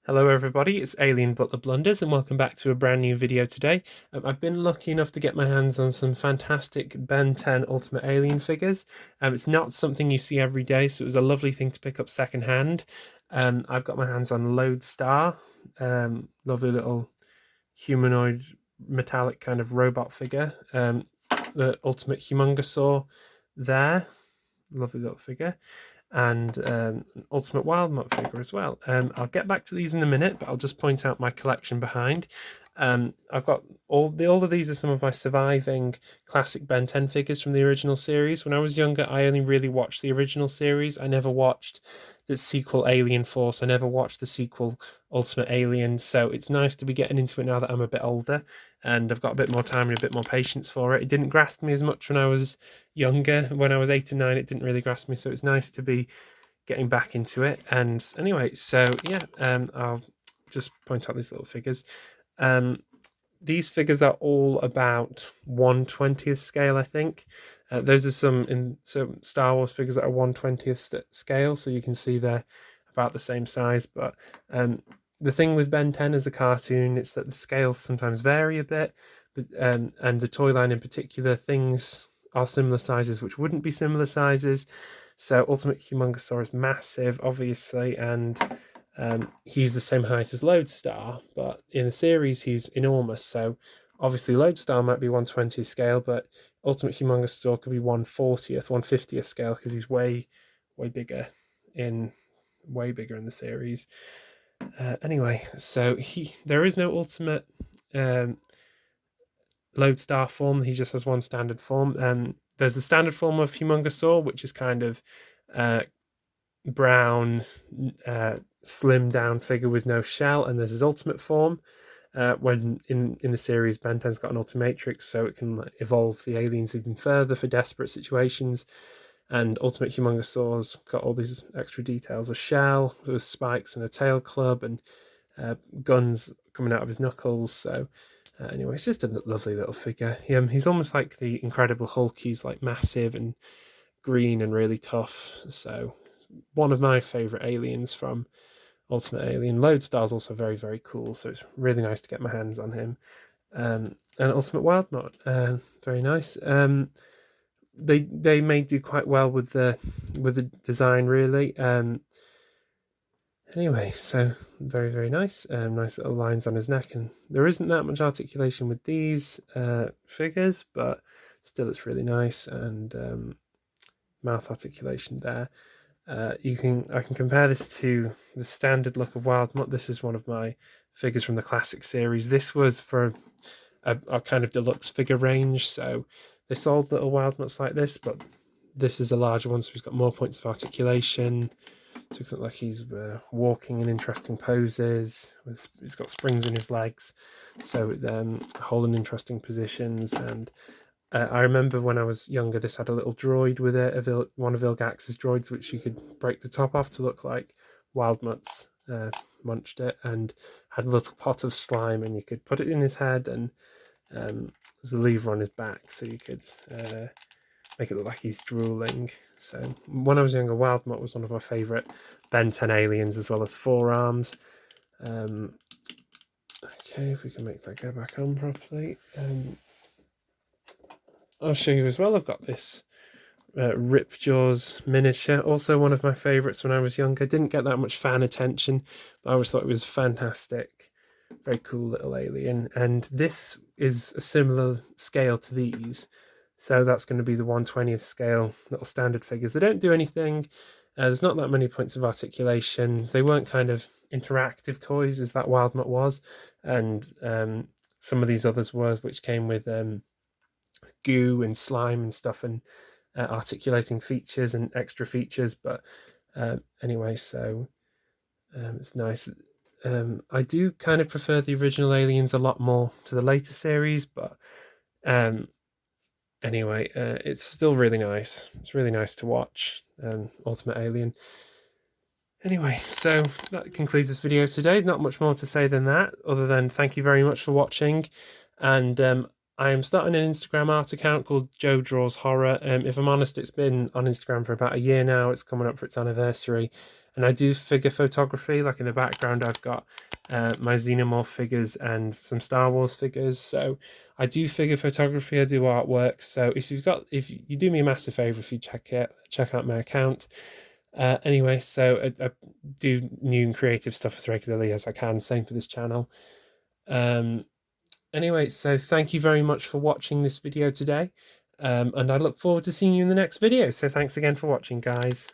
Hello everybody, it's AlienButlerBlunders and welcome back to a brand new video today. I've been lucky enough to get my hands on some fantastic Ben 10 Ultimate Alien figures. It's not something you see every day, so it was a lovely thing to pick up secondhand. I've got my hands on Lodestar, lovely little humanoid metallic kind of robot figure. The Ultimate Humongousaur there, lovely little figure, and an Ultimate Wildmutt figure as well. I'll get back to these in a minute, but I'll just point out my collection behind. I've got all of these are some of my surviving classic Ben 10 figures from the original series. When I was younger, I only really watched the original series. I never watched the sequel Alien Force. I never watched the sequel Ultimate Alien. So it's nice to be getting into it now that I'm a bit older and I've got a bit more time and a bit more patience for it. It didn't grasp me as much when I was younger. When I was 8 and 9, it didn't really grasp me. So it's nice to be getting back into it. And anyway, so yeah, I'll just point out these little figures. These figures are all about 1/20th scale, I think. Those are some Star Wars figures that are 1/20th scale, so you can see they're about the same size. But the thing with Ben 10 as a cartoon, it's that the scales sometimes vary a bit, but and the toy line in particular, things are similar sizes which wouldn't be similar sizes. So Ultimate Humongousaur is massive, obviously, and he's the same height as Lodestar, but in the series he's enormous. So obviously Lodestar might be 1/20th scale, but Ultimate Humongousaur could be 1/40th, 1/50th scale because he's way bigger in the series. Anyway, so there is no Ultimate Lodestar form. He just has one standard form. There's the standard form of Humongousaur, which is kind of brown, slim down figure with no shell, and there's his ultimate form. When in the series, Ben 10's got an Ultimatrix, so it can evolve the aliens even further for desperate situations. And Ultimate Humongousaur's got all these extra details: a shell with spikes and a tail club, and guns coming out of his knuckles. So anyway, it's just a lovely little figure. He's almost like the Incredible Hulk. He's like massive and green and really tough. So one of my favorite aliens from Ultimate Alien. Lodestar's also very cool, so it's really nice to get my hands on him. And Ultimate Wildmutt, very nice. They may do quite well with the design, really. Anyway, so very nice. Nice little lines on his neck, and there isn't that much articulation with these figures, but still it's really nice, and mouth articulation there. I can compare this to the standard look of Wildmutt. This is one of my figures from the classic series. This was for a kind of deluxe figure range, so they sold little Wildmutts like this, but this is a larger one, so he's got more points of articulation. So it looks like he's walking in interesting poses. He's got springs in his legs, so holding interesting positions. And I remember when I was younger, this had a little droid with it, one of Vilgax's droids, which you could break the top off to look like Wildmutt's munched it, and had a little pot of slime, and you could put it in his head, and there's a lever on his back, so you could make it look like he's drooling. So when I was younger, Wildmutt was one of my favourite Ben 10 aliens, as well as Forearms. Okay, if we can make that go back on properly. I'll show you as well. I've got this Ripjaws miniature, also one of my favourites when I was younger. Didn't get that much fan attention, but I always thought it was fantastic. Very cool little alien. And this is a similar scale to these. So that's going to be the 1/20th scale little standard figures. They don't do anything. There's not that many points of articulation. They weren't kind of interactive toys as that Wildmutt was. And some of these others were, which came with goo and slime and stuff, and articulating features and extra features. But anyway, so it's nice. I do kind of prefer the original aliens a lot more to the later series, but anyway, it's still really nice. It's really nice to watch Ultimate Alien. Anyway, so that concludes this video today. Not much more to say than that, other than thank you very much for watching. And I am starting an Instagram art account called Joe Draws Horror. If I'm honest, it's been on Instagram for about a year now. It's coming up for its anniversary. And I do figure photography. Like in the background I've got my Xenomorph figures and some Star Wars figures. So I do figure photography, I do artwork. So if you do me a massive favor if you check out my account. Anyway, so I do new and creative stuff as regularly as I can. Same for this channel. Anyway, so thank you very much for watching this video today. And I look forward to seeing you in the next video. So thanks again for watching, guys.